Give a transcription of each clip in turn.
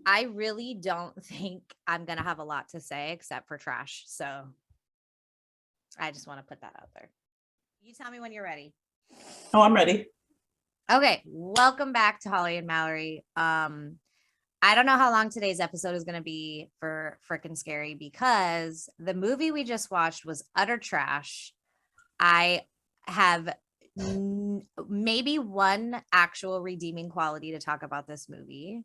I really don't think I'm gonna have a lot to say except for trash. So I just want to put that out there. You tell me when you're ready. Oh, I'm ready. Okay, welcome back to Holly and Mallory. I don't know how long today's episode is going to be for frickin' scary because the movie we just watched was utter trash. I have maybe one actual redeeming quality to talk about this movie.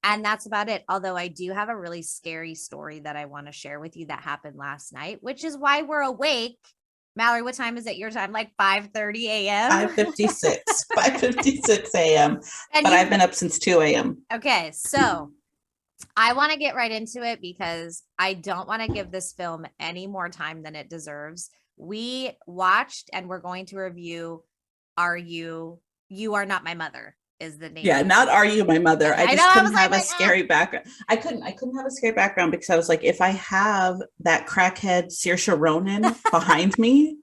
And that's about it. Although I do have a really scary story that I want to share with you that happened last night, which is why we're awake. Mallory, what time is it your time? Like 5:30 a.m. 5:56, 5:56 a.m. And But I've you been up since 2 a.m. okay, so I want to get right into it because I don't want to give this film any more time than it deserves. We watched and we're going to review Are You Are Not My Mother is the name Yeah, of the not movie. Are You My Mother? I I know, just I couldn't was like, have a scary background. I couldn't have a scary background because I was like, if I have that crackhead Saoirse Ronan behind me,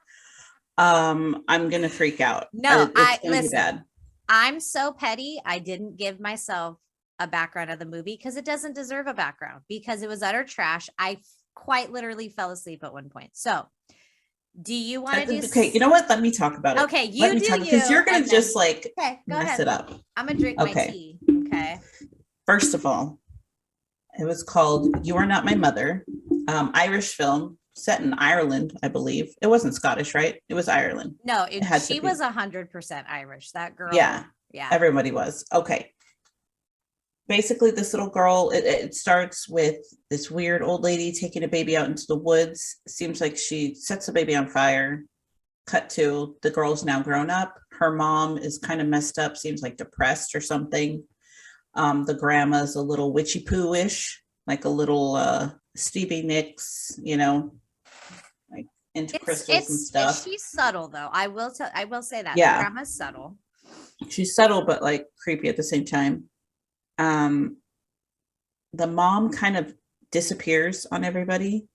I'm gonna freak out. no, It's I gonna be listen. bad. I'm so petty. I didn't give myself a background of the movie because it doesn't deserve a background because it was utter trash. I quite literally fell asleep at one point. So, do you want to do Okay, you know what? Let me talk about it. okay, Let you me do talk because you you're gonna and then just like okay, go mess ahead. it up. I'm gonna drink my Okay. tea. Okay. First of all, it was called You Are Not My Mother, Irish film set in Ireland, I believe. It wasn't Scottish, right? It was Ireland. No, It had to she was be. 100% Irish. That Yeah, girl, yeah. everybody was. Okay. Basically, this little girl, it starts with this weird old lady taking a baby out into the woods. Seems like she sets the baby on fire. Cut to the girl's now grown up. Her mom is kind of messed up, seems like depressed or something. The grandma's a little witchy poo-ish, like a little Stevie Nicks, like into crystals and It's stuff. she's subtle though. I will say that. The Yeah, grandma's subtle. she's subtle but like creepy at the same time. Um, the mom kind of disappears on everybody.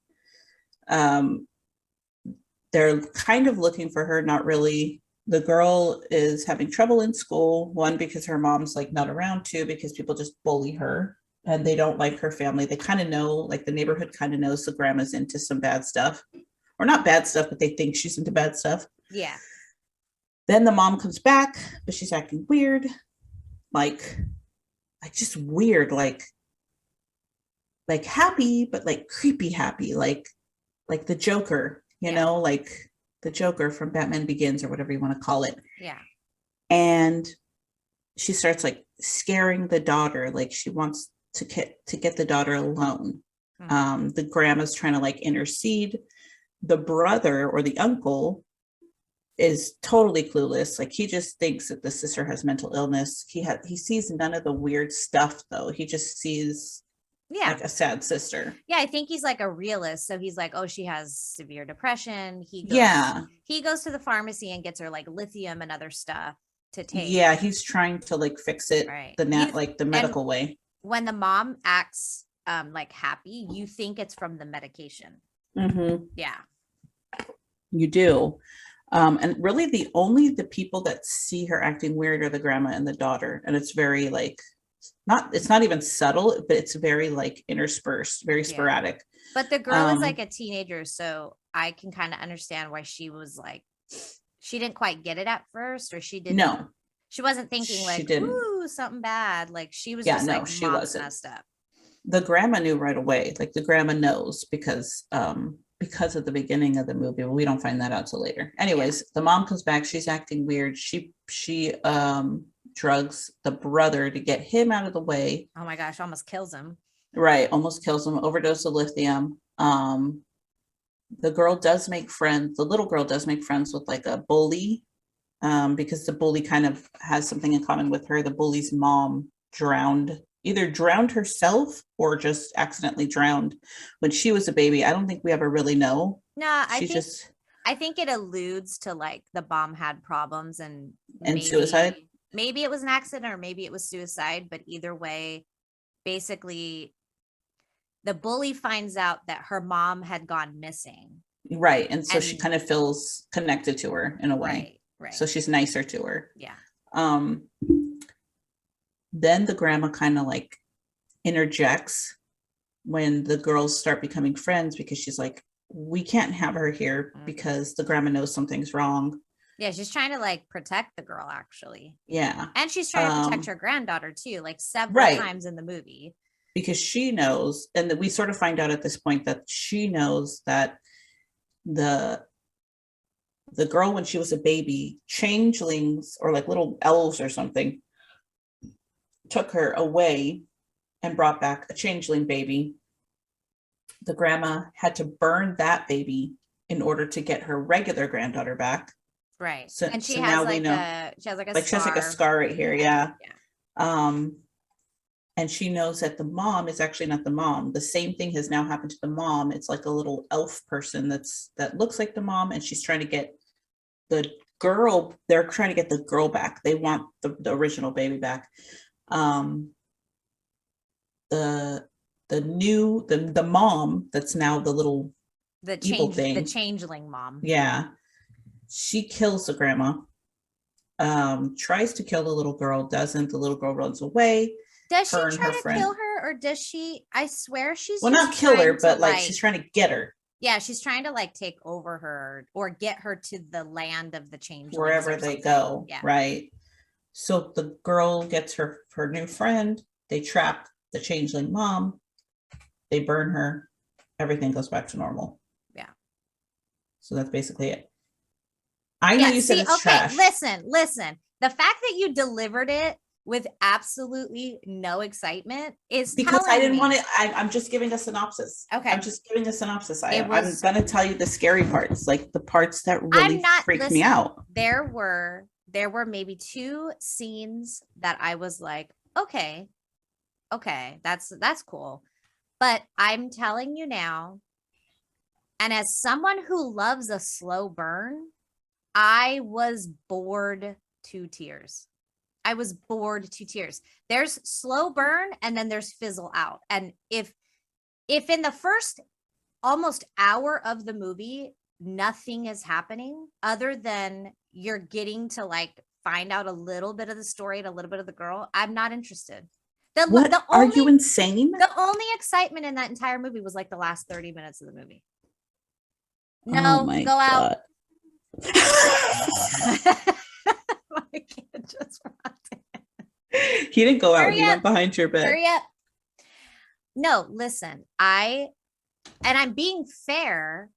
Um, they're kind of looking for her, not really. The girl is having trouble in school, one because her mom's like not around, two because people just bully her and they don't like her family. They kind of know, like the neighborhood kind of knows the grandma's into some bad stuff, or not bad stuff, but they think she's into bad stuff. Yeah. Then the mom comes back, but she's acting weird, like just weird, like happy, but like creepy happy, like the Joker, Yeah. like the Joker from Batman Begins or whatever you want to call it. Yeah. And she starts like scaring the daughter, like she wants to get the daughter alone. The grandma's trying to like intercede. The brother or the uncle is totally clueless. Like he just thinks that the sister has mental illness. He sees none of the weird stuff though. He just sees Yeah. like a sad sister. Yeah, I think he's like a realist. So he's like, oh, she has severe depression. Yeah. He goes to the pharmacy and gets her like lithium and other stuff to take. Yeah, he's trying to like fix it Right. like the And medical way. when the mom acts like happy, you think it's from the medication. Mm-hmm. Yeah. You do. And really the people that see her acting weird are the grandma and the daughter. And it's very like it's not even subtle, but it's very like interspersed, very sporadic. Yeah. But the girl is like a teenager, so I can kind of understand why she was like she didn't quite get it at first, or she wasn't thinking like, ooh, something bad. Like she was just like, she mom's wasn't. messed up. The grandma knew right away. Like the grandma knows because of the beginning of the movie. But we don't find that out till later. Anyways, the mom comes back. She's acting weird. She drugs the brother to get him out of the way. Oh my gosh, almost kills him. Right, almost kills him. Overdose of lithium. The girl does make friends. The little girl does make friends with like a bully, because the bully kind of has something in common with her. The bully's mom either drowned herself or just accidentally drowned when she was a baby. I don't think we ever really know. No, I think it alludes to like the bomb had problems and suicide. Maybe it was an accident or maybe it was suicide, but either way, basically the bully finds out that her mom had gone missing. Right. And so she kind of feels connected to her in a way. Right. So she's nicer to her. Yeah. Then the grandma kind of like interjects when the girls start becoming friends because she's like, we can't have her here because the grandma knows something's wrong. Yeah, she's trying to like protect the girl actually. Yeah. And she's trying to protect her granddaughter too, like several right. times in the movie. Because she knows, and that we sort of find out at this point that she knows that the girl, when she was a baby, changelings or like little elves or something took her away and brought back a changeling baby. The grandma had to burn that baby in order to get her regular granddaughter back. Right. So, and she so has now like we know, she has like a like scar. she has like a scar right here. Yeah. Yeah. And she knows that the mom is actually not the mom. The same thing has now happened to the mom. It's like a little elf person that looks like the mom, and she's trying to get the girl. They're trying to get the girl back. They want the original baby back. The mom that's now the little evil thing, the changeling mom. Yeah, she kills the grandma. Tries to kill the little girl, doesn't. The little girl runs away. Does she try to kill her, or does she? I swear she's not kill her, but like she's trying to get her. Yeah, she's trying to like take over her or get her to the land of the changelings, wherever they go. Yeah. Right. So the girl gets her new friend. They trap the changeling mom. They burn her. Everything goes back to normal. Yeah. So that's basically it. I know you said it's trash. Listen. The fact that you delivered it with absolutely no excitement is because I didn't want it. I'm just giving a synopsis. Okay. I'm just giving a synopsis. I'm going to tell you the scary parts, like the parts that really freaked me out. There were maybe 2 scenes that I was like, okay, that's cool. But I'm telling you now, and as someone who loves a slow burn, I was bored to tears. There's slow burn and then there's fizzle out. And if in the first almost hour of the movie, nothing is happening other than you're getting to like find out a little bit of the story and a little bit of the girl, I'm not interested. Are you insane? The only excitement in that entire movie was like the last 30 minutes of the movie. No, go out. I can't just He didn't go out. He went behind your bed. Hurry up. No, listen, I'm being fair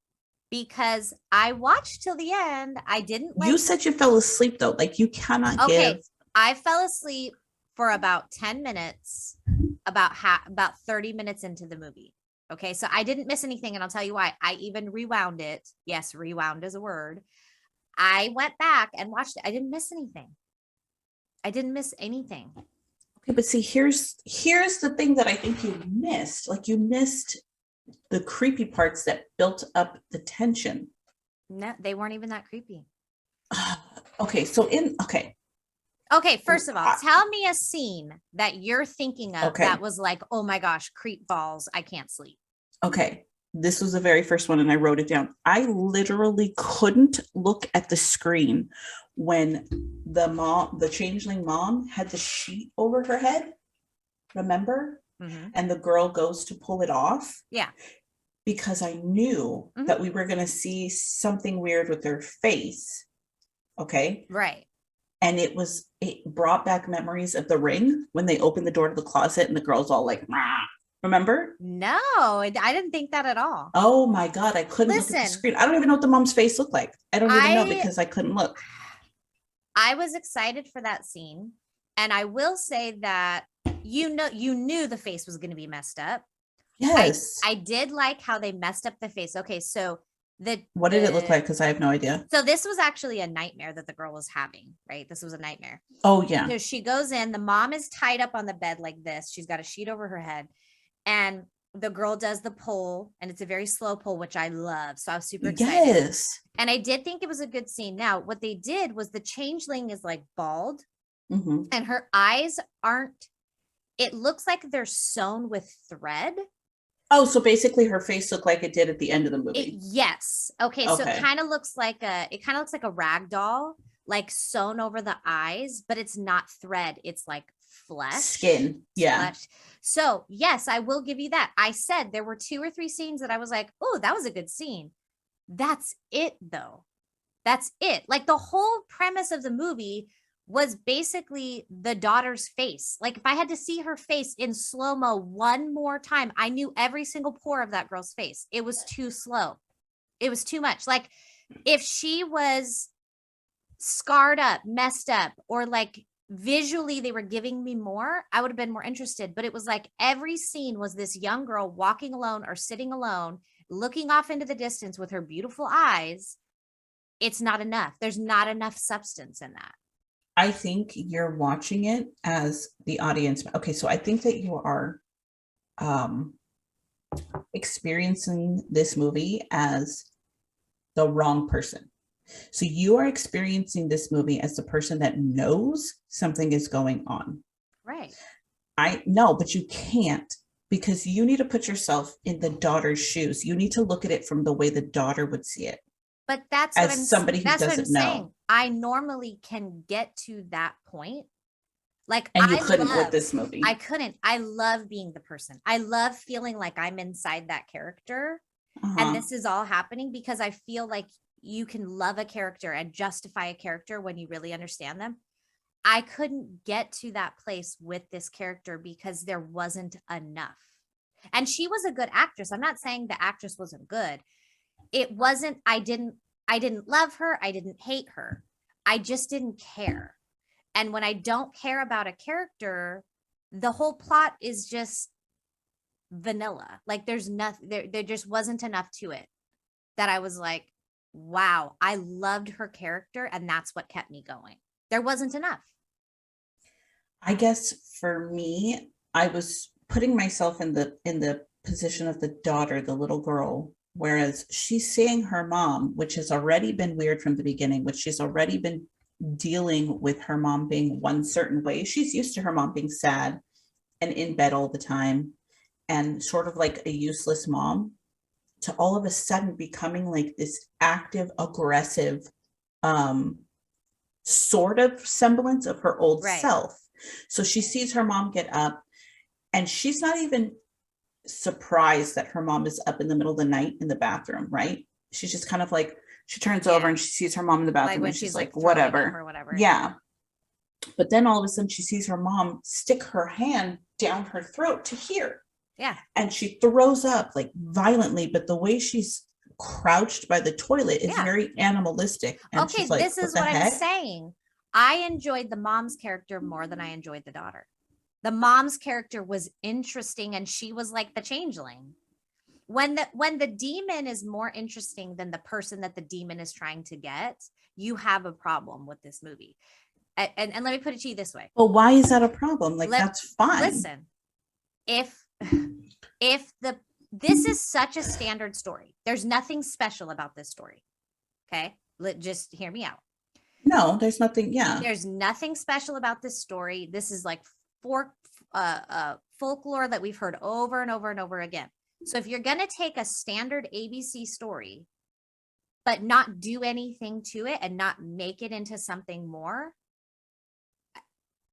because I watched till the end. I didn't. You said you fell asleep though. Like you cannot give. I fell asleep for about 10 minutes, about 30 minutes into the movie. Okay. So I didn't miss anything. And I'll tell you why. I even rewound it. Yes. Rewound is a word. I went back and watched it. I didn't miss anything. Okay. But see, here's the thing that I think you missed. Like you missed the creepy parts that built up the tension. No, they weren't even that creepy. Okay. Okay, first of all, tell me a scene that you're thinking of that was like, oh my gosh, creep balls, I can't sleep. Okay, this was the very first one and I wrote it down. I literally couldn't look at the screen when the changeling mom had the sheet over her head, remember? Mm-hmm. And the girl goes to pull it off. Yeah. Because I knew that we were going to see something weird with their face. Okay. Right. And it brought back memories of The Ring when they opened the door to the closet and the girl's all like, rah. Remember? No, I didn't think that at all. Oh my God. I couldn't look at the screen. I don't even know what the mom's face looked like. I don't even know because I couldn't look. I was excited for that scene. And I will say that, you knew the face was going to be messed up. Yes. I did like how they messed up the face. Okay. So what did it look like? Because I have no idea. So this was actually a nightmare that the girl was having, right? This was a nightmare. Oh yeah. So she goes in, the mom is tied up on the bed like this. She's got a sheet over her head and the girl does the pull and it's a very slow pull, which I love. So I was super excited. Yes. And I did think it was a good scene. Now, what they did was the changeling is like bald and her eyes aren't, it looks like they're sewn with thread. Oh, so basically her face looked like it did at the end of the movie. Yes. Okay. So it kind of looks like a rag doll like sewn over the eyes, but it's not thread. It's like flesh. Skin. Yeah. Flesh. So yes, I will give you that. I said there were 2 or 3 scenes that I was like, oh, that was a good scene. That's it though. That's it. Like the whole premise of the movie was basically the daughter's face. Like if I had to see her face in slow-mo one more time, I knew every single pore of that girl's face. It was too slow. It was too much. Like if she was scarred up, messed up, or like visually they were giving me more, I would have been more interested. But it was like every scene was this young girl walking alone or sitting alone, looking off into the distance with her beautiful eyes. It's not enough. There's not enough substance in that. I think you're watching it as the audience. Okay, so I think that you are um experiencing this movie as the wrong person. So you are experiencing this movie as the person that knows something is going on. Right. I know, but you can't, because you need to put yourself in the daughter's shoes. You need to look at it from the way the daughter would see it. But that's As what I'm somebody who that's what I'm doesn't know. saying. I normally can get to that point. Like And you I couldn't with love, this movie. I couldn't. I love being the person. I love feeling like I'm inside that character. Uh-huh. And this is all happening because I feel like you can love a character and justify a character when you really understand them. I couldn't get to that place with this character because there wasn't enough. And she was a good actress. I'm not saying the actress wasn't good. It wasn't, I didn't love her. I didn't hate her. I just didn't care. And when I don't care about a character, the whole plot is just vanilla. Like there's nothing, there just wasn't enough to it that I was like, wow, I loved her character. And that's what kept me going. There wasn't enough. I guess for me, I was putting myself in the position of the daughter, the little girl, whereas she's seeing her mom, which has already been weird from the beginning, which she's already been dealing with her mom being one certain way. She's used to her mom being sad and in bed all the time and sort of like a useless mom, to all of a sudden becoming like this active, aggressive, sort of semblance of her old Right. self. So she sees her mom get up and she's not even surprised that her mom is up in the middle of the night in the bathroom, right? She's just kind of like, she turns over and she sees her mom in the bathroom, Like when and she's like, throwing up whatever. or whatever. Yeah. But then all of a sudden she sees her mom stick her hand down her throat to hear. Yeah. And she throws up like violently, but the way she's crouched by the toilet is Yeah. very animalistic. And Okay, she's like, this is the what I'm heck? saying. I enjoyed the mom's character more than I enjoyed the daughter. The mom's character was interesting and she was like the changeling. When the demon is more interesting than the person that the demon is trying to get, you have a problem with this movie. And let me put it to you this way. Well, why is that a problem? Like, Let- that's fine. Listen, if this is such a standard story, there's nothing special about this story. Okay, just hear me out. No, there's nothing. Yeah. There's nothing special about this story. This is like folklore that we've heard over and over and over again. So if you're going to take a standard ABC story, but not do anything to it and not make it into something more,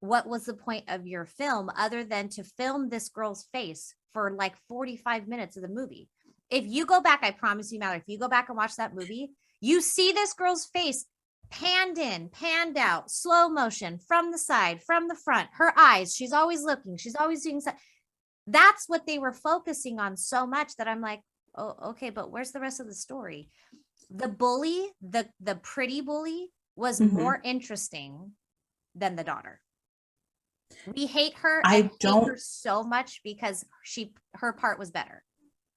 what was the point of your film other than to film this girl's face for like 45 minutes of the movie? If you go back, I promise you, Mallory, if you go back and watch that movie, you see this girl's face panned in, panned out, slow motion, from the side, from the front, her eyes, she's always looking, she's always doing something. That's what they were focusing on so much that I'm like, oh, okay, but where's the rest of the story? The bully, the pretty bully was more interesting than the daughter. We hate her. Hate her so much because her part was better.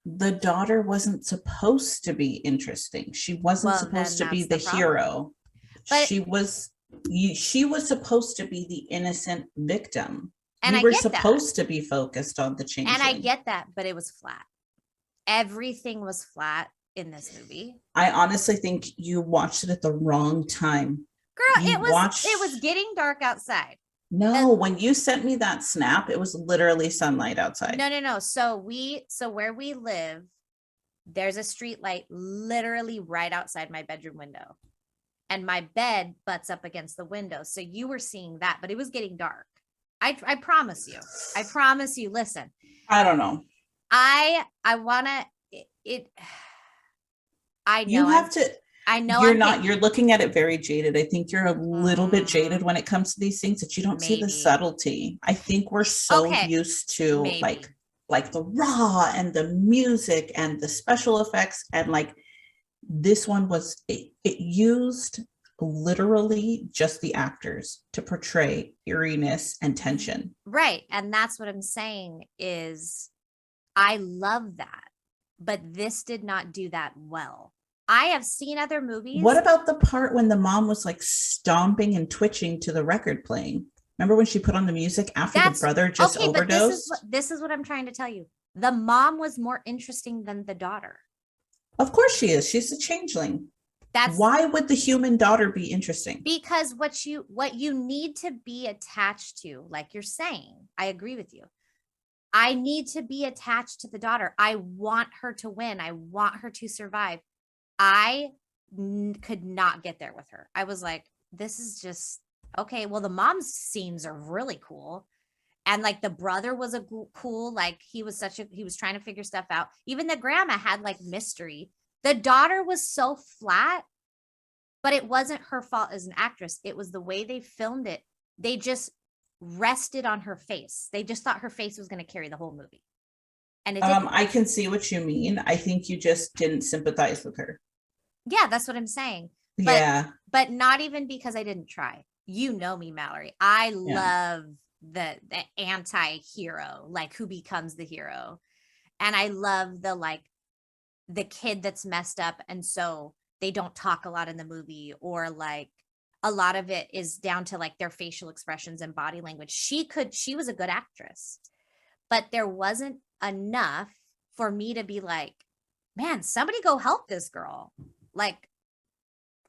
The daughter wasn't supposed to be interesting. She wasn't supposed to be the hero. But she was supposed to be the innocent victim. And we were supposed to be focused on the change. And I get that, but it was flat. Everything was flat in this movie. I honestly think you watched it at the wrong time. Girl, it was getting dark outside. No, when you sent me that snap, it was literally sunlight outside. No. So where we live, there's a street light literally right outside my bedroom window. and my bed butts up against the window. So you were seeing that, but it was getting dark. I promise you. I promise you. Listen, I don't know. I want to it. I You know have to, you're I'm not, picky. you're looking at it very jaded. I think you're a little bit jaded Mm, when it comes to these things, that you don't see the maybe. subtlety. I think we're so Okay, used to maybe. like the raw and the music and the special effects, and like this one was, it used literally just the actors to portray eeriness and tension. Right. And that's what I'm saying is I love that, but this did not do that well. I have seen other What movies. about the part when the mom was like stomping and twitching to the record playing? Remember when she put on the music after the That's brother just okay, but overdosed? this is what I'm trying to tell you. The mom was more interesting than the daughter. Of course she is. She's a changeling. That's Why would the human daughter be interesting? because what you need to be attached to, like you're saying, I agree with you. I need to be attached to the daughter. I want her to win. I want her to survive. I could not get there with her. I was like, this is just okay. Well, the mom's scenes are really cool. And like the brother was a cool, like he was he was trying to figure stuff out. Even the grandma had like mystery. The daughter was so flat, but it wasn't her fault as an actress. It was the way they filmed it. They just rested on her face. They just thought her face was going to carry the whole movie. And it didn't. I can see what you mean. I think you just didn't sympathize with her. Yeah, that's what I'm saying. But Yeah, but not even because I didn't try. You know me, Mallory. I yeah. love the anti-hero, like who becomes the hero. And I love the like the kid that's messed up and so they don't talk a lot in the movie, or like a lot of it is down to like their facial expressions and body language. She was a good actress, but there wasn't enough for me to be like, man, somebody go help this girl. Like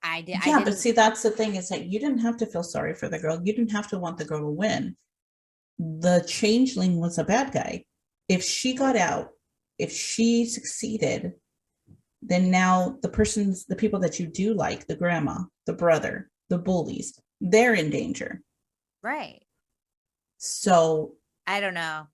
I Yeah, but didn't. see, that's the thing, is that you didn't have to feel sorry for the girl. You didn't have to want the girl to win. The changeling was a bad guy. If she got out, if she succeeded, then now the people that you do like, the grandma, the brother, the bullies, they're in danger. Right. So I don't know,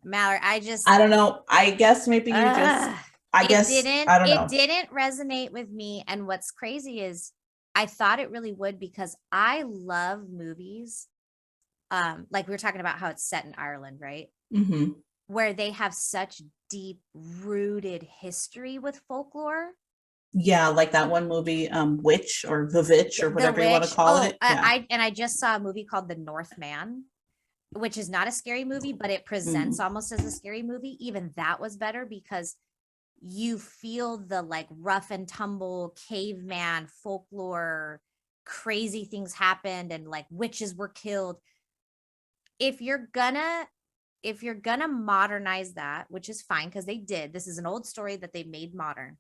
Mallory. I don't know. I guess maybe you just, uh, I don't it know. didn't resonate with me. And what's crazy is I thought it really would, because I love movies. Like we were talking about how it's set in Ireland, right? Mm-hmm. Where they have such deep rooted history with folklore. Yeah, like that one movie, Witch or The Vitch or The whatever you want to Witch. call Oh, it. Yeah. I just saw a movie called The Northman, which is not a scary movie, but it presents Mm. almost as a scary movie. Even that was better because you feel the like rough and tumble caveman folklore, crazy things happened and like witches were killed. If you're gonna modernize that, which is fine because they did, this is an old story that they made modern.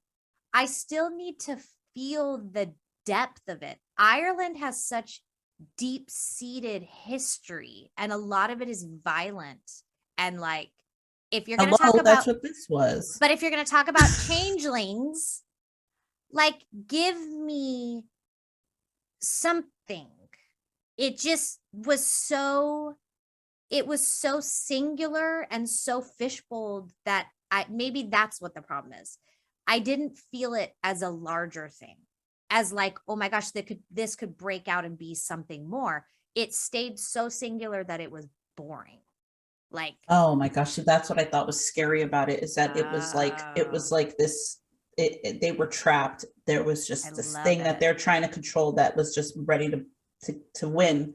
I still need to feel the depth of it. Ireland has such deep seated history, and a lot of it is violent. And like, if you're going to talk Hello, that's about, what this was. but if you're going to talk about changelings, like, give me something. It just was so, it was so singular and so fishbowled that maybe that's what the problem is. I didn't feel it as a larger thing, as like, oh my gosh, this could break out and be something more. It stayed so singular that it was boring. Like, Oh my gosh, that's what I thought was scary about it, is that it oh, was like this, they were trapped. There was I just this love thing that it. they're trying to control that was just ready to win.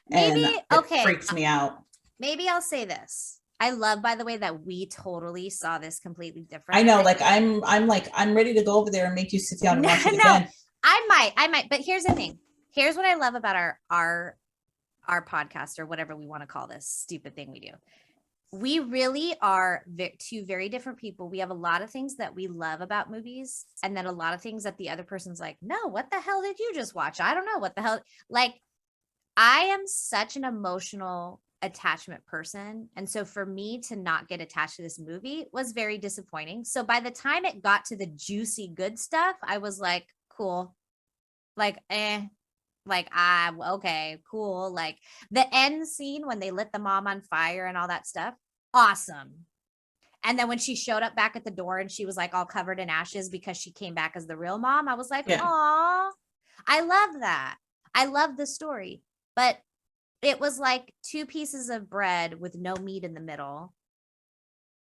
Maybe, And it okay, freaks me out. maybe I'll say this. I love, by the way, that we totally saw this completely I different. know, like I'm ready to go over there and make you sit down and No, watch it no, again. I might, but here's the thing. Here's what I love about our podcast, or whatever we want to call this stupid thing we do. We really are two very different people. We have a lot of things that we love about movies, and then a lot of things that the other person's like, no, what the hell did you just watch? I don't know what the hell. Like, I am such an emotional attachment person. And so for me to not get attached to this movie was very disappointing. So by the time it got to the juicy good stuff, I was like, cool. Like, like, ah, okay, cool. Like the end scene when they lit the mom on fire and all that stuff, awesome. And then when she showed up back at the door and she was like all covered in ashes because she came back as the real mom, I was like, Yeah. "Aw, I love that. I love the story." But it was like two pieces of bread with no meat in the middle.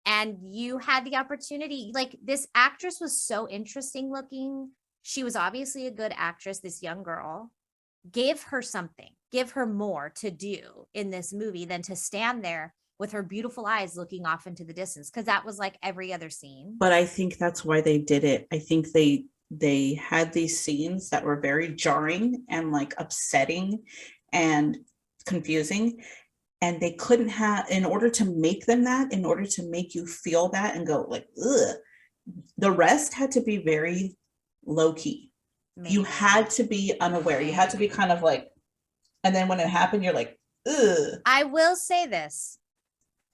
And you had the opportunity. Like, this actress was so interesting looking. She was obviously a good actress, this young girl. Give her something, give her more to do in this movie than to stand there with her beautiful eyes looking off into the distance, because that was like every other scene. But I think that's why they did it. I think they had these scenes that were very jarring and like upsetting and confusing, and they couldn't have, in order to make them that, in order to make you feel that and go like, ugh, the rest had to be very low key. Maybe. You had to be unaware. You had to be kind of like, and then when it happened, you're like, ugh. I will say this.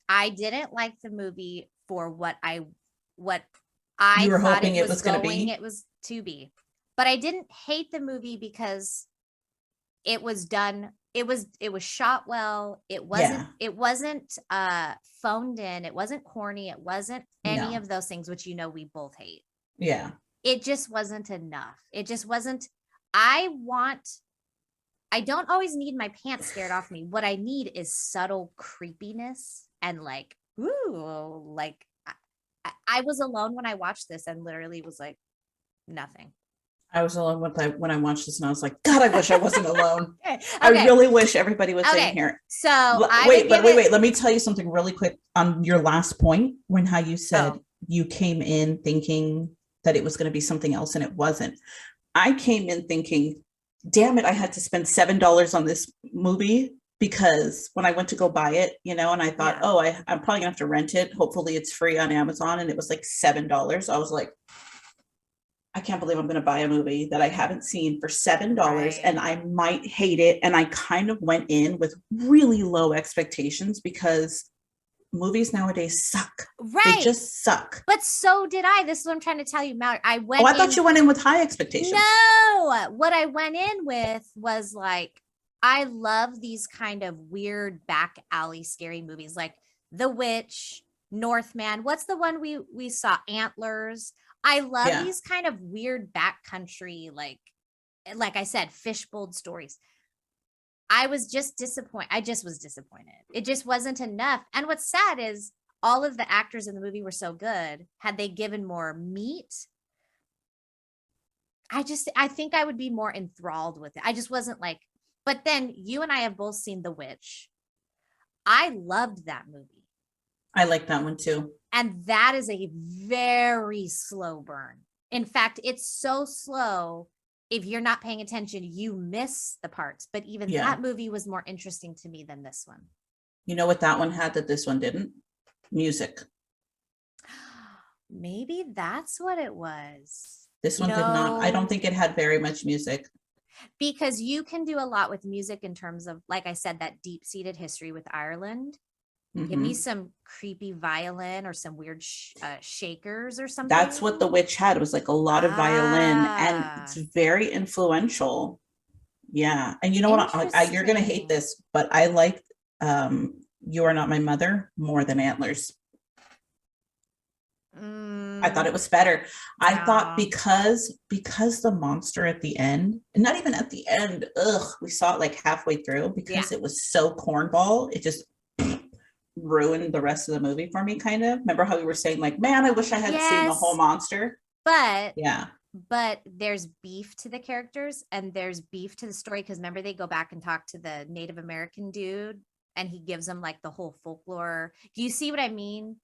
I didn't like the movie for what I You were thought hoping it it was was going to going, be. it was to be. But I didn't hate the movie because it was done, it was shot well. Yeah. It wasn't phoned in, it wasn't corny, it wasn't any No. of those things which we both hate. Yeah. It just wasn't enough. It just wasn't. I want, I don't always need my pants scared off me. What I need is subtle creepiness and like, ooh, like I was alone when I watched this and literally was like, nothing. I was alone when I watched this, and I was like, God, I wish I wasn't alone. Okay. I really wish everybody was in Okay. here. So I Wait, would but give wait, it. wait. Let me tell you something really quick on your last point, when how you said Oh, you came in thinking that it was going to be something else and it wasn't. I came in thinking, damn it, I had to spend $7 on this movie, because when I went to go buy it, and I thought, yeah. oh, I'm probably gonna have to rent it. Hopefully it's free on Amazon. And it was like $7. I was like, I can't believe I'm going to buy a movie that I haven't seen for $7 Right. and I might hate it. And I kind of went in with really low expectations, because movies nowadays suck. They Right. just suck. But so did I. This is what I'm trying to tell you, Mallory. I Oh, went I thought in. you went in with high expectations. No, what I went in with was like, I love these kind of weird back alley scary movies like The Witch, Northman. What's the one we saw? Antlers. I love Yeah. these kind of weird backcountry, like I said, fishbowl stories. I was just disappointed. I just was disappointed. It just wasn't enough. And what's sad is all of the actors in the movie were so good. Had they given more meat, I think I would be more enthralled with it. I just wasn't like, but then you and I have both seen The Witch. I loved that movie. I like that one too. And that is a very slow burn. In fact, it's so slow. If you're not paying attention, you miss the parts. But even Yeah. that movie was more interesting to me than this one. You know what that one had that this one didn't? Music. Maybe that's what it was. This one did not. I don't think it had very much music. Because you can do a lot with music in terms of, like I said, that deep-seated history with Ireland. Give me some creepy violin or some weird shakers or something. That's what The Witch had. It was like a lot of violin, and it's very influential. Yeah. And you know what? You're going to hate this, but I like You Are Not My Mother more than Antlers. I thought it was better. I thought because the monster at the end, and not even at the end, we saw it like halfway through, because it was so cornball. It just ruined the rest of the movie for me, kind of. Remember how we were saying like, man, I wish I had seen the whole monster. But yeah, but there's beef to the characters and there's beef to the story, because remember they go back and talk to the Native American dude and he gives them like the whole folklore. Do you see what I mean?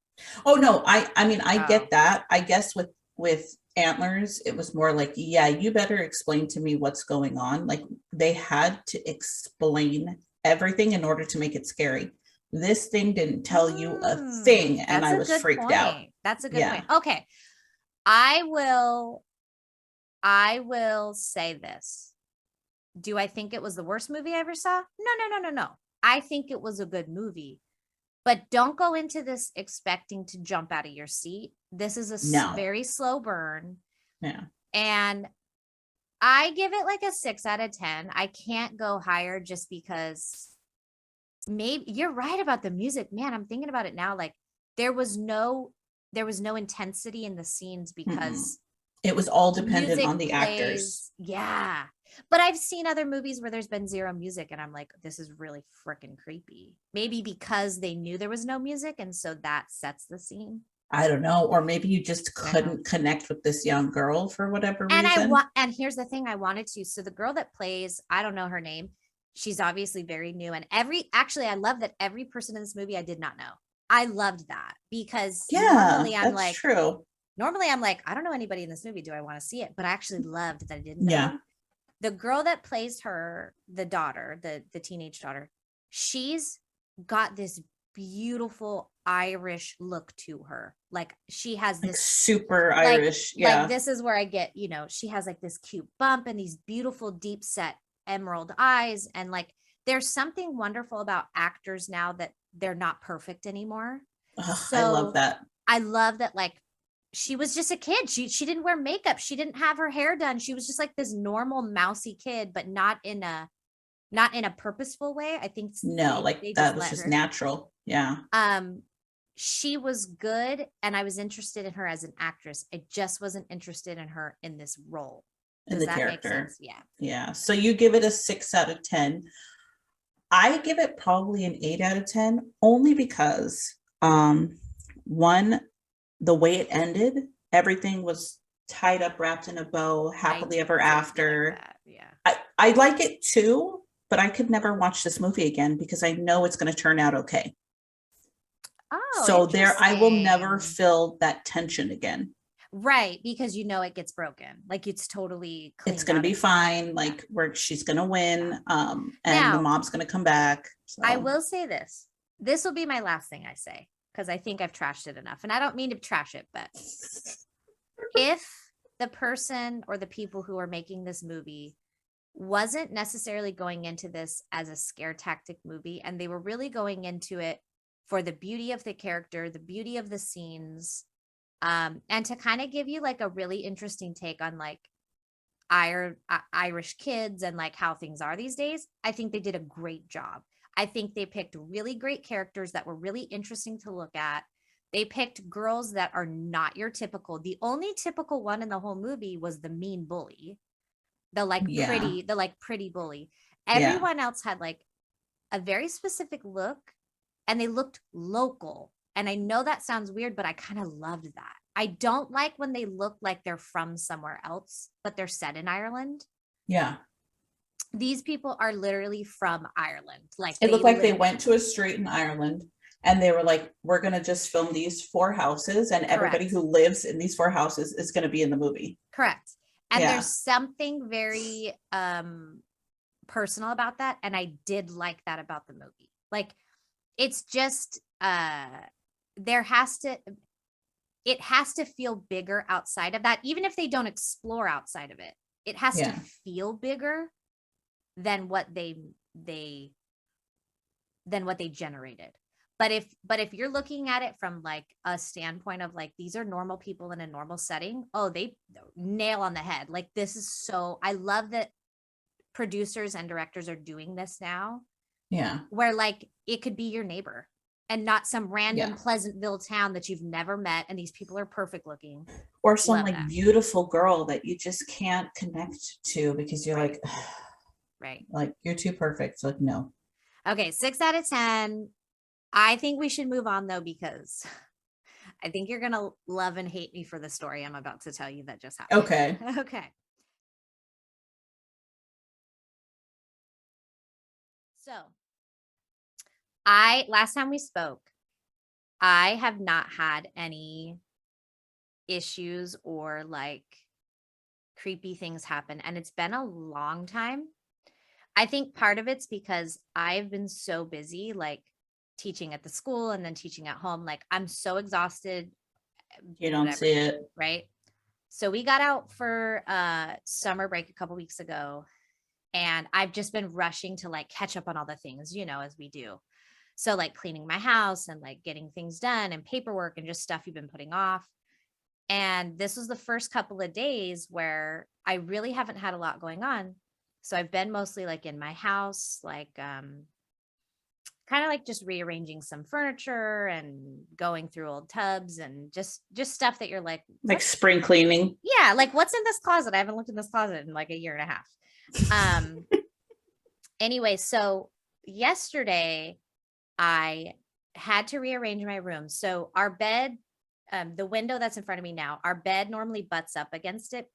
Oh no, I mean I get that. I guess with Antlers, it was more like, yeah, you better explain to me what's going on. Like they had to explain everything in order to make it scary. This thing didn't tell you a thing, and I was freaked out. That's a good point. Okay. I will say this. Do I think it was the worst movie I ever saw? No. I think it was a good movie. But don't go into this expecting to jump out of your seat. This is a very slow burn. Yeah. And I give it like a 6 out of 10. I can't go higher just because maybe you're right about the music. Man, I'm thinking about it now. Like there was no intensity in the scenes Mm-mm. because It was all dependent music on the actors. plays. Yeah. But I've seen other movies where there's been zero music and I'm like, this is really freaking creepy. Maybe because they knew there was no music and so that sets the scene. I don't know, or maybe you just I don't know. couldn't connect with this young girl for whatever reason. And here's the thing I wanted to. So the girl that plays, I don't know her name. She's obviously very new. And actually, I love that every person in this movie I did not know. I loved that because Yeah, that's true. normally I'm like, I don't know anybody in this movie. Do I want to see it? But I actually loved that I didn't Yeah. know. The girl that plays her, the daughter, the teenage daughter, she's got this beautiful Irish look to her. Like she has Like this super like Irish. like Yeah. this is where I get, she has like this cute bump and these beautiful deep set emerald eyes and like there's something wonderful about actors now that they're not perfect anymore. Ugh, I love So that. I love that like she was just a kid. She didn't wear makeup. She didn't have her hair done. She was just like this normal mousy kid, but not in a purposeful way. I think No, like they just that was let just her. natural. Yeah. Um she was good and I was interested in her as an actress. I just wasn't interested in her in this role. In Does the that make character. sense? Yeah. Yeah. So you give it a 6 out of 10. I give it probably an 8 out of 10, only because one, the way it ended, everything was tied up, wrapped in a bow, happily ever Like after. that. Yeah. I like it too, but I could never watch this movie again because I know it's going to turn out okay. Oh, So there, I will never interesting. feel that tension again. Right, because it gets broken. Like it's totally It's cleaned going to out be at the end. fine. Yeah. Like where she's going to Yeah. win, and the Now, mom's going to come back. I So will say this. This will be my last thing I say because I think I've trashed it enough. And I don't mean to trash it, but if the person or the people who are making this movie wasn't necessarily going into this as a scare tactic movie and they were really going into it for the beauty of the character, the beauty of the scenes, and to kind of give you like a really interesting take on like Irish kids and like how things are these days, I think they did a great job. I think they picked really great characters that were really interesting to look at. They picked girls that are not your typical. The only typical one in the whole movie was the mean bully, yeah, the like pretty bully. yeah, Everyone else had like a very specific look and they looked local. And I know that sounds weird, but I kind of loved that. I don't like when they look like they're from somewhere else, but they're set in Ireland. yeah. These people are literally from Ireland. Like It they looked like they live went to a street in Ireland and they were like, we're going to just film these four houses, and everybody correct. who lives in these four houses is going to be in the movie. Correct. And there's Yeah. something very personal about that. And I did like that about the movie. Like it's just there has to it has to feel bigger outside of that, even if they don't explore outside of it. It has to Yeah. feel bigger than they what they generated. But if you're looking at it from like a standpoint of like these are normal people in a normal setting, oh, they nail on the head. Like this is so I love that producers and directors are doing this now Yeah. where like it could be your neighbor and not some random Yeah. Pleasantville town that you've never met and these people are perfect looking. Or some Love like that. beautiful girl that you just can't connect to because you're Right. like, Right. like you're too perfect. So like, no. Okay, 6 out of 10. I think we should move on though because I think you're going to love and hate me for the story I'm about to tell you that just Okay. happened. Okay. So, last time we spoke, I have not had any issues or like creepy things happen and it's been a long time. I think part of it's because I've been so busy like teaching at the school and then teaching at home. Like I'm so exhausted, You don't whatever, see it. right? So we got out for summer break a couple weeks ago and I've just been rushing to like catch up on all the things, as we do. So like cleaning my house and like getting things done and paperwork and just stuff you've been putting off. And this was the first couple of days where I really haven't had a lot going on. So I've been mostly like in my house, like kind of like just rearranging some furniture and going through old tubs and just stuff that you're like, Like what's spring cleaning. yeah, like what's in this closet? I haven't looked in this closet in like a year and a half. Anyway, so yesterday I had to rearrange my room. So our bed, the window that's in front of me now, our bed normally butts up against it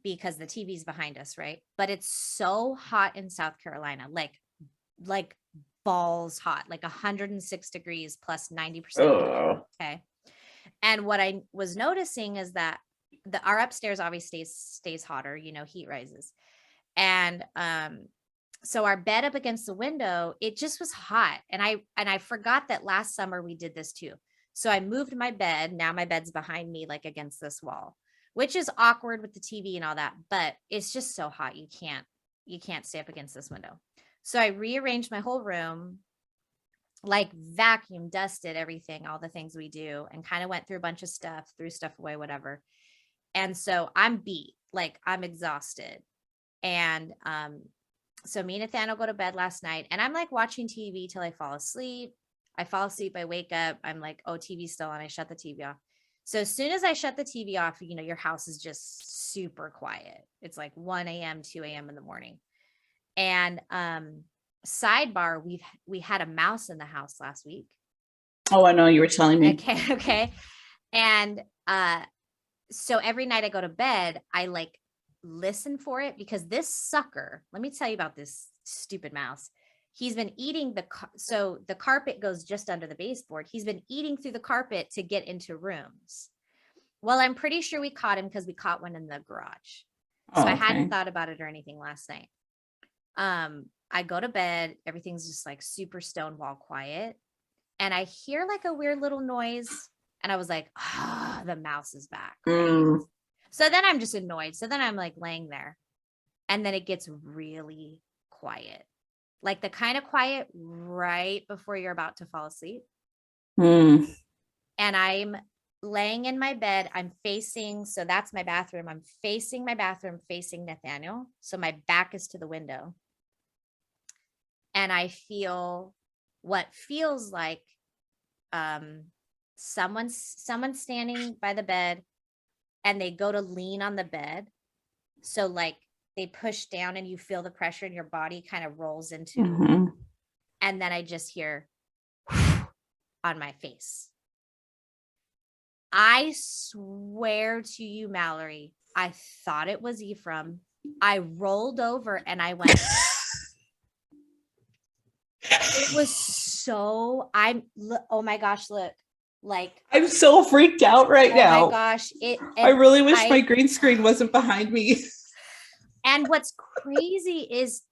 because the TV's behind us, right? But it's so hot in South Carolina, like balls hot, like 106 degrees plus 90%. Oh. Okay. And what I was noticing is that our upstairs obviously stays hotter, heat rises. And so our bed up against the window, it just was hot. And I forgot that last summer we did this too. So I moved my bed. Now my bed's behind me, like against this wall, which is awkward with the TV and all that, but it's just so hot. You can't stay up against this window. So I rearranged my whole room, like vacuum dusted everything, all the things we do, and kind of went through a bunch of stuff, threw stuff away, whatever. And so I'm beat, like I'm exhausted. And so me and Nathaniel go to bed last night, and I'm like watching TV till I fall asleep. I fall asleep, I wake up, I'm like, oh, TV's still on. I shut the TV off. So as soon as I shut the TV off, your house is just super quiet. It's like 1 a.m., 2 a.m. in the morning. And sidebar, we had a mouse in the house last week. Oh, I know, you were telling me. Okay. And so every night I go to bed, I like listen for it, because this sucker, let me tell you about this stupid mouse. He's been eating so the carpet goes just under the baseboard. He's been eating through the carpet to get into rooms. Well, I'm pretty sure we caught him because we caught one in the garage. So I hadn't thought about it or anything last night. I go to bed, everything's just like super stonewall quiet. And I hear like a weird little noise. And I was like, the mouse is back. Right? So then I'm just annoyed. So then I'm like laying there, and then it gets really quiet, like the kind of quiet right before you're about to fall asleep. And I'm laying in my bed. I'm facing, so that's my bathroom. I'm facing my bathroom, facing Nathaniel. So my back is to the window. And I feel what feels like someone's standing by the bed, and they go to lean on the bed. So like they push down and you feel the pressure and your body kind of rolls into, and then I just hear on my face. I swear to you, Mallory, I thought it was Ephraim. I rolled over and I went. It was so, oh my gosh, look. Like, I'm so freaked out right now. Oh my gosh. I really wish my green screen wasn't behind me. And what's crazy is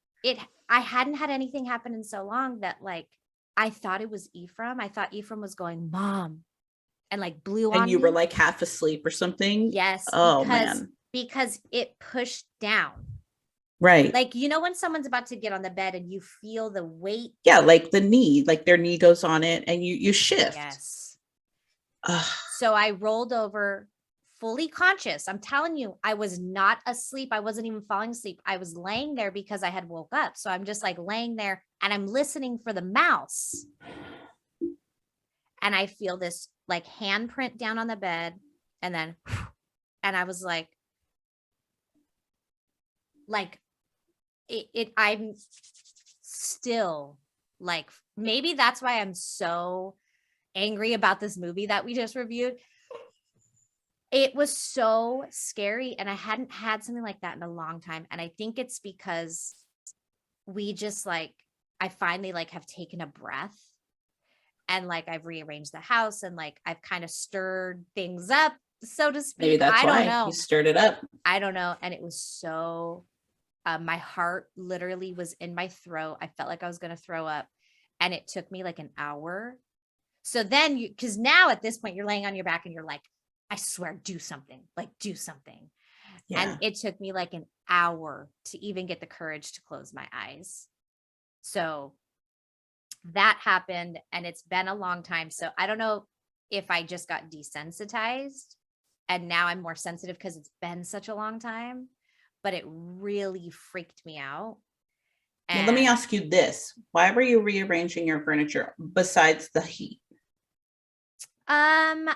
I hadn't had anything happen in so long that like, I thought it was Ephraim. I thought Ephraim was going, Mom, and like blew on And you me. were like half asleep or something? Yes. Oh, man. Because it pushed down. Right. Like, when someone's about to get on the bed and you feel the weight. Yeah, like the knee, like their knee goes on it and you shift. Yes. So I rolled over fully conscious. I'm telling you, I was not asleep. I wasn't even falling asleep. I was laying there because I had woke up. So I'm just like laying there and I'm listening for the mouse. And I feel this like handprint down on the bed. And then, and I was like I'm still like, maybe that's why I'm so angry about this movie that we just reviewed. It was so scary, and I hadn't had something like that in a long time. And I think it's because we just like, I finally like have taken a breath, and like I've rearranged the house, and like I've kind of stirred things up, so to speak. Maybe that's why don't know. You stirred it up. I don't know. And it was so, my heart literally was in my throat. I felt like I was going to throw up, and it took me like an hour. So then because now at this point you're laying on your back and you're like, I swear, do something, like do something. Yeah. And it took me like an hour to even get the courage to close my eyes. So that happened, and it's been a long time. So I don't know if I just got desensitized and now I'm more sensitive because it's been such a long time, but it really freaked me out. Well, let me And ask you this. Why were you rearranging your furniture besides the heat? um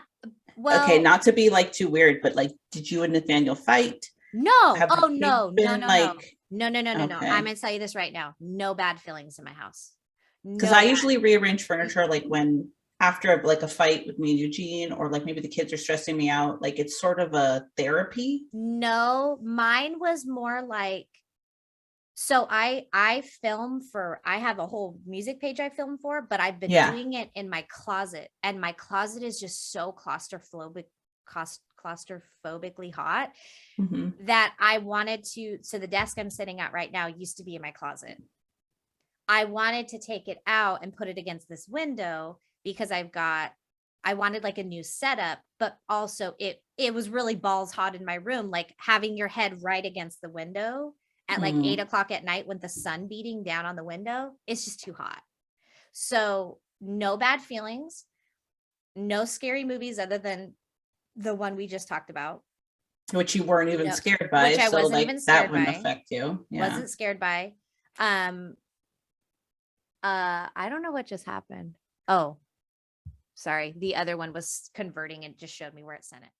Okay, well, not to be like too weird, but like, did you and Nathaniel fight? no. Have Oh you no, no, been no, no. like, No. I'm okay? gonna tell you this right now. No bad feelings in my house. Because I No bad. usually rearrange furniture like when after like a fight with me and Eugene, or like maybe the kids are stressing me out. Like it's sort of a therapy. No, mine was more like, so I film for, I have a whole music page I film for, but I've been Yeah. doing it in my closet, and my closet is just so claustrophobically hot Hmm. that I wanted to, so the desk I'm sitting at right now used to be in my closet. I wanted to take it out and put it against this window because I wanted like a new setup, but also it was really balls hot in my room, like having your head right against the window at like 8 o'clock at night when the sun beating down on the window, it's just too hot. So no bad feelings, no scary movies other than the one we just talked about. Which you weren't even No, scared by, which I so wasn't like even that scared wouldn't by. affect you. Yeah. Wasn't scared by. Um, I don't know what just happened. Oh, sorry. The other one was converting and just showed me where it sent it.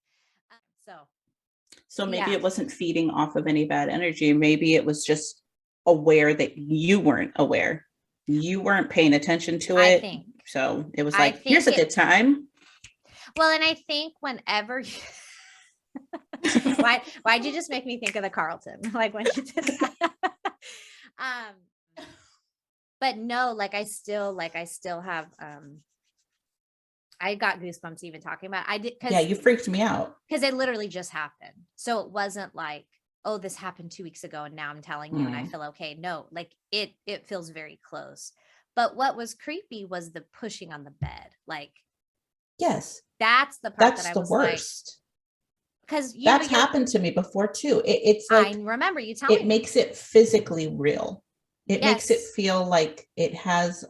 So So maybe yeah, it wasn't feeding off of any bad energy. Maybe it was just aware that you weren't aware. You weren't paying attention to I it. think, So it was I like, here's think a it, good time. well, and I think whenever why'd you just make me think of the Carlton? Like when you did that. But no, like I still have I got goosebumps even talking about it. I did Yeah, you freaked me out. because it literally just happened. So it wasn't like, oh, this happened 2 weeks ago and now I'm telling you and I feel okay. No, like it feels very close. But what was creepy was the pushing on the bed. Like Yes, that's the part that that's I the was like, worst. because That's you're, happened to me before too. It's I like remember you it telling me. makes it physically real. It makes it Yes. feel like it has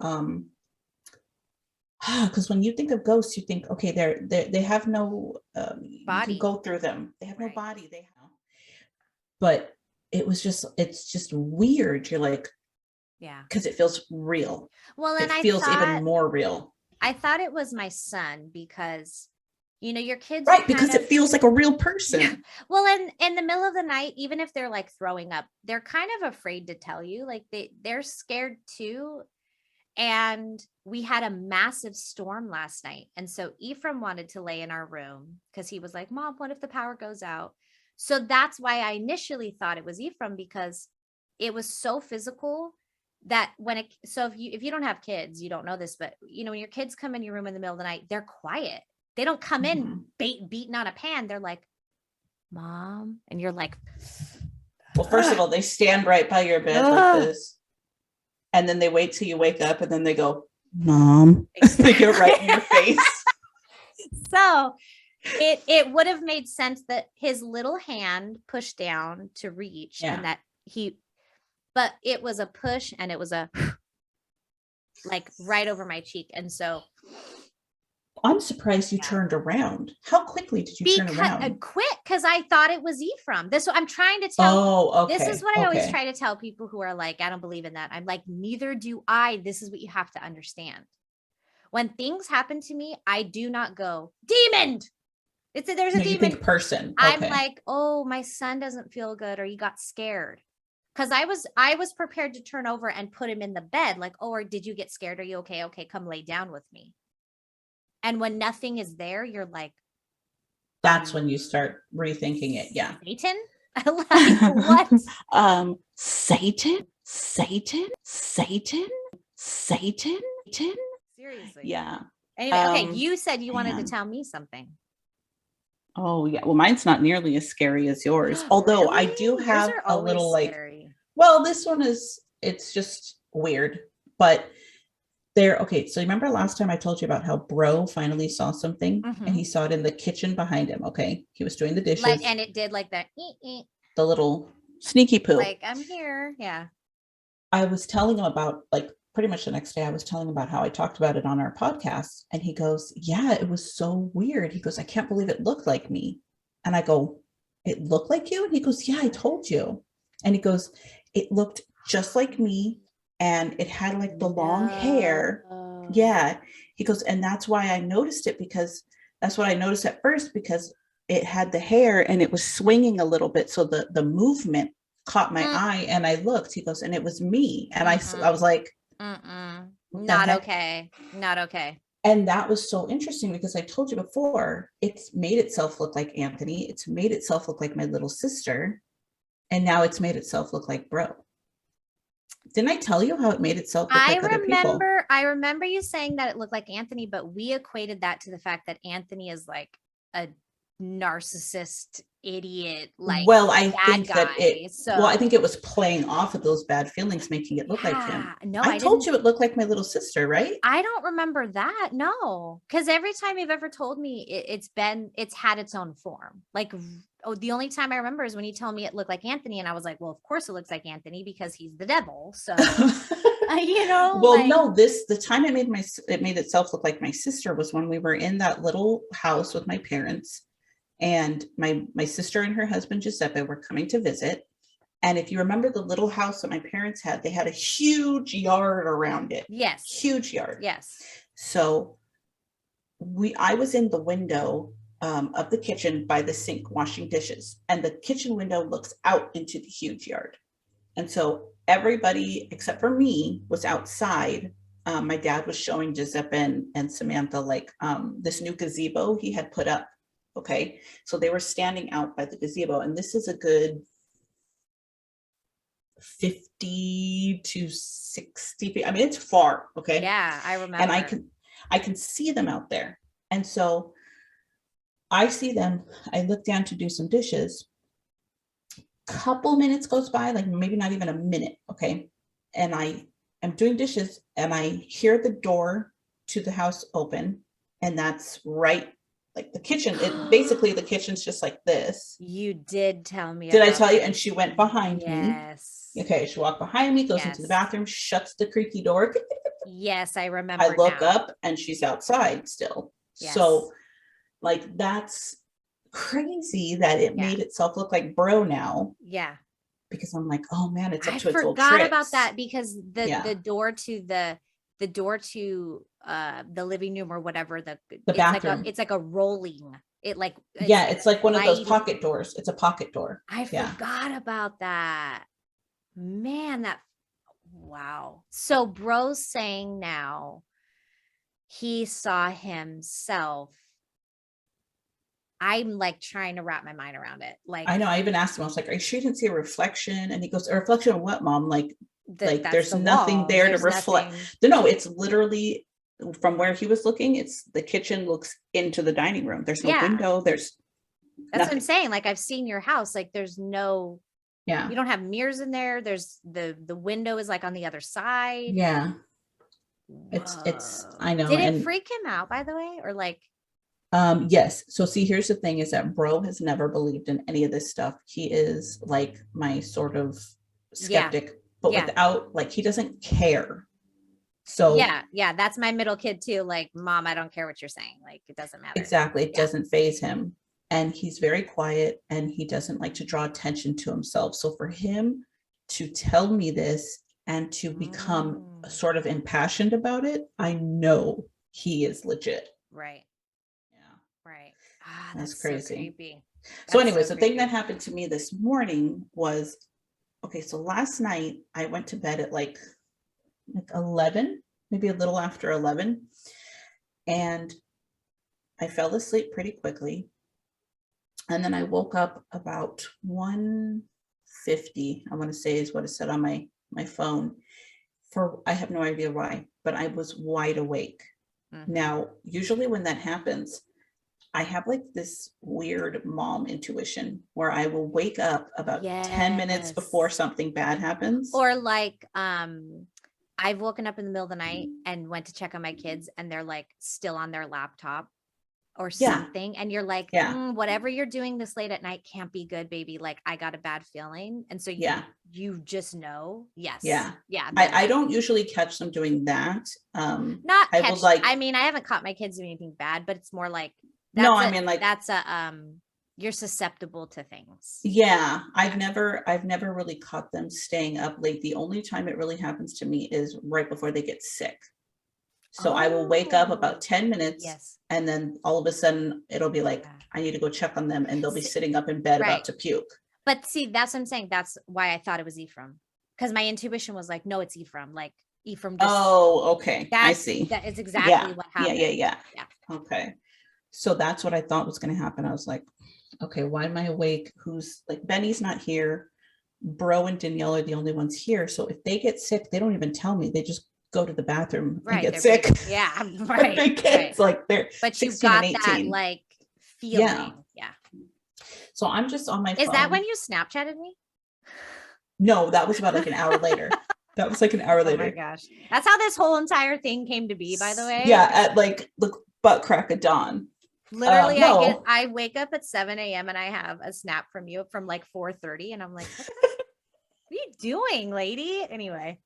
because when you think of ghosts, you think, okay, they have no you can Body. go through them. They have no Right. body. They have, but it's just weird. You're like, Yeah. because it feels real. Well, It and feels even more real. I thought it was my son because your kids are Right, kind because of it feels like a real yeah. person. Well, in the middle of the night, even if they're like throwing up, they're kind of afraid to tell you. Like they're scared too. And we had a massive storm last night. And so Ephraim wanted to lay in our room because he was like, Mom, what if the power goes out? So that's why I initially thought it was Ephraim, because it was so physical that so if you don't have kids, you don't know this, but when your kids come in your room in the middle of the night, they're quiet. They don't come in Mhm. beating on a pan. They're like, Mom, and you're like, Well, first of all, they stand right by your bed like this, and then they wait till you wake up, and then they go, Mom. They get right in your face. So it would have made sense that his little hand pushed down to reach, Yeah. and that but it was a push and it was a like right over my cheek. And so I'm surprised you turned around. How quickly did you turn because around? quick, because I thought it was Ephraim. This I'm trying to tell. Oh, This is okay. what I always Okay. try to tell people who are like, I don't believe in that. I'm like, neither do I. This is what you have to understand. When things happen to me, I do not go, demon. There's a No, you demon. think person. I'm Okay. like, oh, my son doesn't feel good, or he got scared. Because I was prepared to turn over and put him in the bed, like, oh, or did you get scared? Are you okay? Okay, come lay down with me. And when nothing is there, you're like, That's when you start rethinking it. Yeah. Satan? Like what? Satan, Satan, Satan, Satan, Satan. Seriously. Yeah. Anyway, okay, you said you wanted to man. tell me something. Oh yeah. Well, mine's not nearly as scary as yours. Although I Really? do Yours have are a always little like, scary. well, this one it's just weird. But there, okay, so remember last time I told you about how bro finally saw something and he Mhm. saw it in the kitchen behind him. Okay. He was doing the Like, dishes, and it did like that, the little sneaky poo. like I'm here. Yeah. I was telling him about like pretty much the next day I was telling him about how I talked about it on our podcast. And he goes, yeah, it was so weird. He goes, I can't believe it looked like me. And I go, it looked like you? And he goes, yeah, I told you. And he goes, it looked just like me. And it had like the long hair. Yeah. He goes, and that's why I noticed it, because that's what I noticed at first, because it had the hair and it was swinging a little bit. So the movement caught my eye, and I looked, he goes, and it was me. And I was like, not okay. Not okay. And that was so interesting, because I told you before, it's made itself look like Anthony. It's made itself look like my little sister. And now it's made itself look like bro. Didn't I tell you how it made itself look like other people? I remember you saying that it looked like Anthony, but we equated that to the fact that Anthony is like a narcissist idiot, like well, I bad think guy. that it well, I think it was playing off of those bad feelings, making it look like him. No, I told you it looked like my little sister, right? I don't remember that. No, because every time you've ever told me it's had its own form. Like, oh, the only time I remember is when you told me it looked like Anthony, and I was like, well, of course it looks like Anthony because he's the devil. So you know, well, like, no, the time it made itself look like my sister was when we were in that little house with my parents, and my sister and her husband Giuseppe were coming to visit. And if you remember the little house that my parents had, they had a huge yard around it. Yes. Huge yard. Yes. So I was in the window of the kitchen by the sink washing dishes, and the kitchen window looks out into the huge yard. And so everybody except for me was outside. My dad was showing Giuseppe and Samantha like this new gazebo he had put up. Okay. So they were standing out by the gazebo, and this is a good 50 to 60 feet. I mean, it's far. Okay. Yeah, I remember. And I can see them out there. And so I see them. I look down to do some dishes. Couple minutes goes by, like maybe not even a minute. Okay. And I am doing dishes, and I hear the door to the house open, and that's right, like the kitchen. It basically, the kitchen's just like this. You did tell me. Did I tell you? And she went behind me. Yes. Okay. She walked behind me, goes into the bathroom, shuts the creaky door. Yes, I remember. I look up, and she's outside still. Yes. So like, that's crazy that it made itself look like bro now. Yeah. Because I'm like, oh man, it's up to its old tricks. I forgot about that, because the door to the living room or whatever, the bathroom, it's like a rolling, it's like one of those pocket doors. It's a pocket door. I forgot about that. Man, wow. So bro's saying now he saw himself. I'm like trying to wrap my mind around it. Like, I know, I even asked him, I was like, are you sure you didn't see a reflection? And he goes, a reflection of what, Mom? Like there's nothing there to reflect. No, it's literally from where he was looking. It's the kitchen looks into the dining room. There's no window. That's what I'm saying. Like, I've seen your house. Like, there's no, you don't have mirrors in there. There's the window is like on the other side. Yeah. It's I know. Did it freak him out, by the way? Or like, yes. So see, here's the thing, is that bro has never believed in any of this stuff. He is like my sort of skeptic, but without, like, he doesn't care. So yeah, that's my middle kid too. Like, Mom, I don't care what you're saying. Like, it doesn't matter. Exactly. It doesn't faze him. And he's very quiet, and he doesn't like to draw attention to himself. So for him to tell me this and to become sort of impassioned about it, I know he is legit. Right. Right. That's crazy. So creepy. So anyways, the thing that happened to me this morning was, okay, so last night I went to bed at like 11, maybe a little after 11. And I fell asleep pretty quickly. And then I woke up about 1:50, I want to say is what it said on my phone. I have no idea why, but I was wide awake. Mm-hmm. Now, usually when that happens, I have like this weird mom intuition where I will wake up about 10 minutes before something bad happens. Or like, I've woken up in the middle of the night and went to check on my kids, and they're like still on their laptop. or Yeah. something, and you're like, Yeah. whatever you're doing this late at night can't be good, baby. Like, I got a bad feeling. And so Yeah. you just know. Yes. Yeah. Yeah. I don't usually catch them doing that. Not I catch. will like, I mean, I haven't caught my kids doing anything bad, but it's more like no, I mean, like, that's a you're susceptible to things. yeah, I've never really caught them staying up late. The only time it really happens to me is right before they get sick. So I will wake up about 10 minutes, Yes. and then all of a sudden it'll be like, Yeah. I need to go check on them, and they'll be See- sitting up in bed right. about to puke. But see, that's what I'm saying. That's why I thought it was Ephraim, because my intuition was like, no, it's Ephraim. Like Ephraim. Just, Oh, okay. I see. That is exactly what happened. Yeah. Okay. So that's what I thought was going to happen. I was like, okay, why am I awake? Who's like, Benny's not here. Bro and Danielle are the only ones here. So if they get sick, they don't even tell me. They just go to the bathroom and get sick. Yeah, right. The kids, like, they're but you 16 got and that 18. like feeling. Yeah. So I'm just on my phone. Is that when you Snapchatted me? No, that was about like an hour later. That was like an hour later. Oh my gosh. That's how this whole entire thing came to be, by the way. Yeah, at like the butt crack of dawn. Literally, no. I wake up at 7 a.m. and I have a snap from you from like 4:30, and I'm like, what are you doing, lady? Anyway.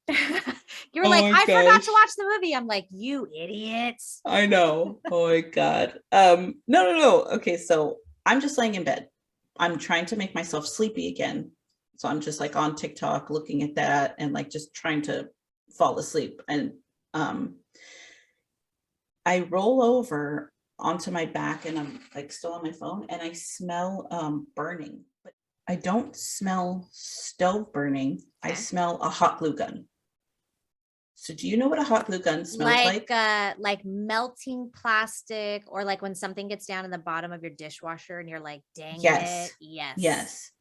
You were like, I forgot to watch the movie. I'm like, you idiots. I know. Oh my God. No. Okay, so I'm just laying in bed. I'm trying to make myself sleepy again. So I'm just like on TikTok looking at that and like just trying to fall asleep. And I roll over onto my back and I'm like still on my phone and I smell burning, but I don't smell stove burning. Okay. I smell a hot glue gun. So do you know what a hot glue gun smells like? Like melting plastic, or like when something gets down in the bottom of your dishwasher and you're like, dang it. Yes.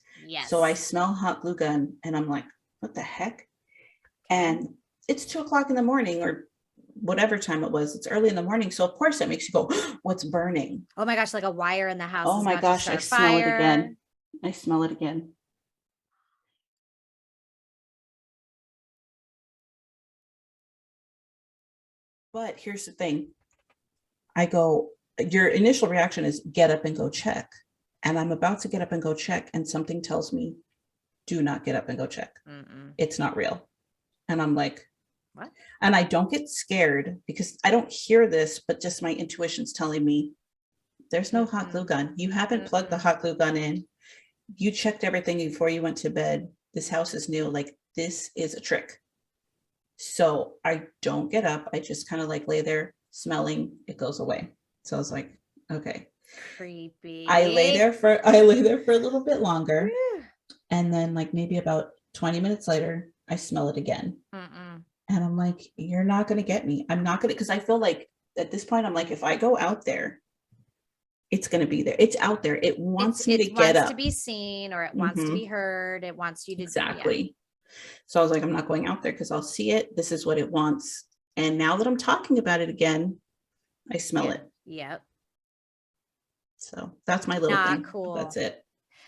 So I smell hot glue gun and I'm like, what the heck? And it's 2:00 in the morning or whatever time it was. It's early in the morning. So of course that makes you go, what's burning? Oh my gosh, like a wire in the house. Oh my gosh, I smell it again. I smell it again. But here's the thing. Your initial reaction is get up and go check. And I'm about to get up and go check. And something tells me, do not get up and go check. It's not real. And I'm like, what? And I don't get scared because I don't hear this, but just my intuition's telling me there's no hot glue gun. You haven't plugged the hot glue gun in. You checked everything before you went to bed. This house is new. Like, this is a trick. So I don't get up. I just kind of like lay there smelling. It goes away. So I was like, okay. Creepy. I lay there for a little bit longer. And then like maybe about 20 minutes later, I smell it again. And I'm like, you're not going to get me. I'm not going to, because I feel like at this point, I'm like, if I go out there, it's going to be there. It's out there. It wants me to get up. It wants to be seen, or it wants to be heard. It wants you to. Exactly. So I was like, I'm not going out there because I'll see it. This is what it wants. And now that I'm talking about it again, I smell it. Yep. So that's my little thing. Cool. That's it.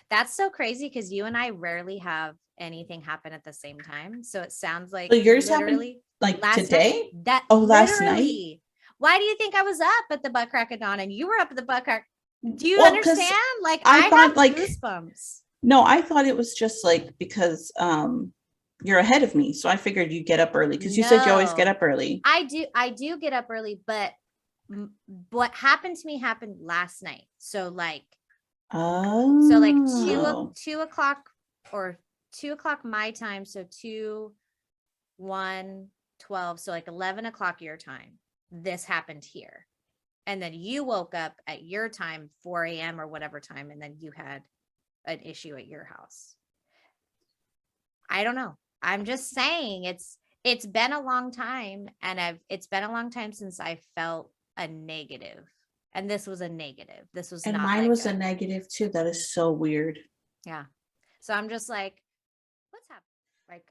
That's so crazy because you and I rarely have anything happen at the same time. So it sounds like yours happened like today? Last night. Why do you think I was up at the butt crack of dawn and you were up at the butt crack? Do you understand? Like I thought like goosebumps. No, I thought it was just like because you're ahead of me. So I figured you get up early because you said you always get up early. I do get up early, but what happened to me happened last night. So like, so like 2 o'clock or 2 o'clock my time. So 2, 1, 12. So like 11 o'clock your time. This happened here. And then you woke up at your time, 4 a.m. or whatever time. And then you had an issue at your house. I don't know. I'm just saying it's been a long time, and it's been a long time since I felt a negative, and this was a negative. This was, and not mine like was a negative too. That is so weird. Yeah. So I'm just like, what's happening? Like,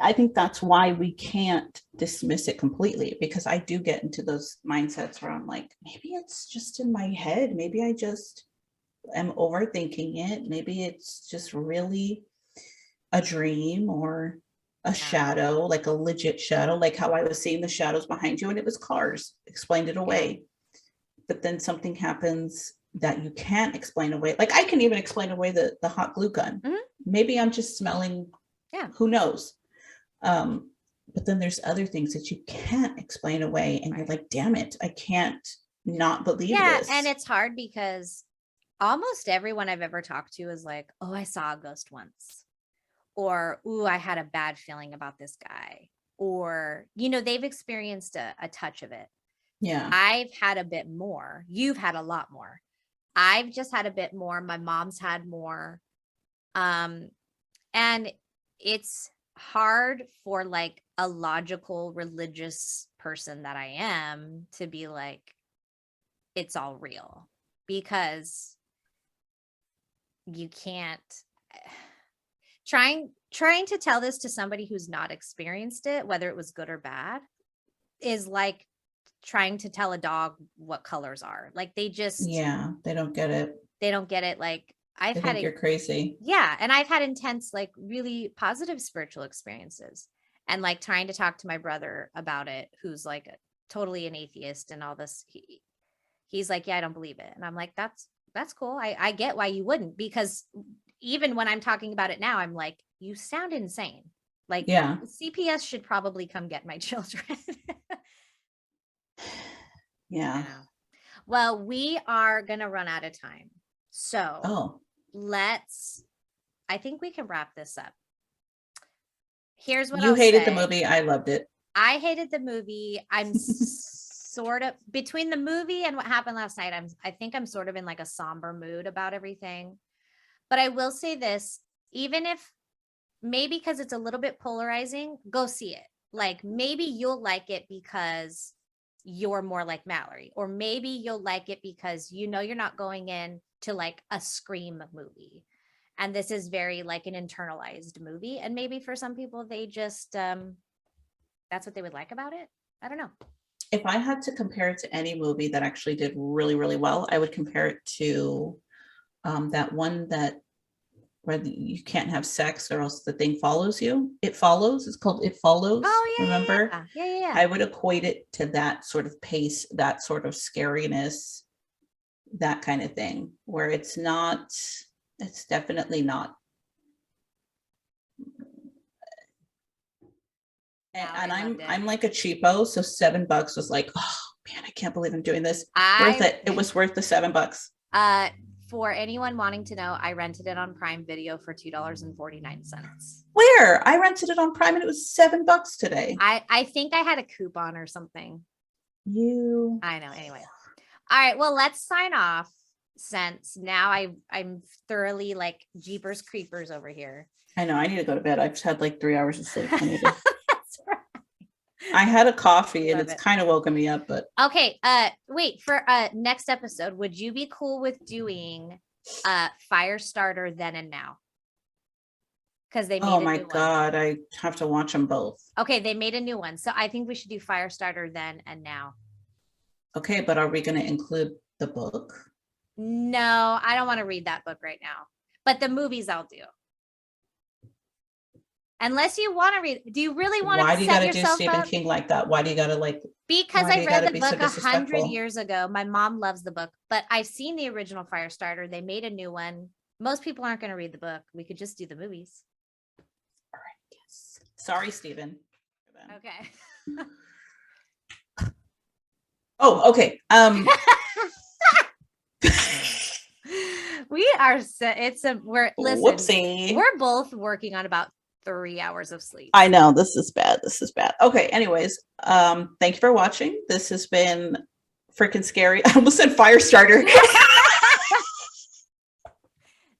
I think that's why we can't dismiss it completely, because I do get into those mindsets where I'm like, maybe it's just in my head. Maybe I just am overthinking it. Maybe it's just really a dream or a shadow, like a legit shadow, like how I was seeing the shadows behind you and it was cars. Explained it away. but then something happens that you can't explain away. Like I can even explain away the hot glue gun. Mhm. Maybe I'm just smelling. Yeah. Who knows? But then there's other things that you can't explain away, and you're like, damn it, I can't not believe this. And it's hard because almost everyone I've ever talked to is like, oh, I saw a ghost once, or ooh, I had a bad feeling about this guy, or they've experienced a touch of it. Yeah. I've had a bit more. You've had a lot more. I've just had a bit more. My mom's had more. And it's hard for like a logical religious person that I am to be like, it's all real, because you can't trying to tell this to somebody who's not experienced it, whether it was good or bad, is like trying to tell a dog what colors are. Like they don't get it. They don't get it. Like I've had you're crazy. Yeah. And I've had intense, like really positive spiritual experiences, and like trying to talk to my brother about it, who's like totally an atheist and all this. He's like, yeah, I don't believe it. And I'm like, that's cool. I get why you wouldn't, because even when I'm talking about it now, I'm like, you sound insane. Like, yeah, CPS should probably come get my children. Yeah. Well, we are going to run out of time. So I think we can wrap this up. Here's what you hated the movie. I loved it. I hated the movie. I'm sort of between the movie and what happened last night. I think I'm sort of in like a somber mood about everything. But I will say this, even if maybe because it's a little bit polarizing, go see it. Like maybe you'll like it because you're more like Mallory, or maybe you'll like it because you're not going in to like a Scream movie, and this is very like an internalized movie, and maybe for some people they just that's what they would like about it. I don't know. If I had to compare it to any movie that actually did really, really well, I would compare it to that one that where you can't have sex or else the thing follows you. It Follows. It's called It Follows. Oh, yeah. Remember? Yeah. I would equate it to that sort of pace, that sort of scariness, that kind of thing, where it's definitely not. And I'm like a cheapo, so $7 was like, oh man, I can't believe I'm doing this. Worth it. It was worth the $7. For anyone wanting to know, I rented it on Prime Video for $2.49. Where? I rented it on Prime and it was $7 today. I think I had a coupon or something. I know. Anyway. All right. Well, let's sign off, since now I'm thoroughly like Jeepers Creepers over here. I know. I need to go to bed. I've had like 3 hours of sleep. That's right. I had a coffee and it's kind of woken me up, but okay. Wait, for next episode, would you be cool with doing Firestarter Then and Now? Because they made oh my god, I have to watch them both. Okay, they made a new one, so I think we should do Firestarter Then and Now. Okay, but are we going to include the book? No, I don't want to read that book right now, but the movies I'll do. Unless you want to read, do you really want Why to do you got to do Stephen King like that? Why do you got to like? Because I read the book 100 years ago. My mom loves the book, but I've seen the original Firestarter. They made a new one. Most people aren't going to read the book. We could just do the movies. All right. Yes. Sorry, Stephen. Okay. Oh, okay. We are. We're listen. Whoopsie. We're both working on about 3 hours of sleep. I know, this is bad. Okay, anyways, thank you for watching. This has been freaking scary. I almost said Firestarter.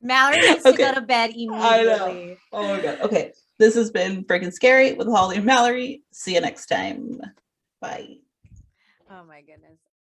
Mallory needs to go to bed immediately. I know. Oh my god. Okay, this has been freaking scary with Holly and Mallory. See you next time. Bye. Oh my goodness.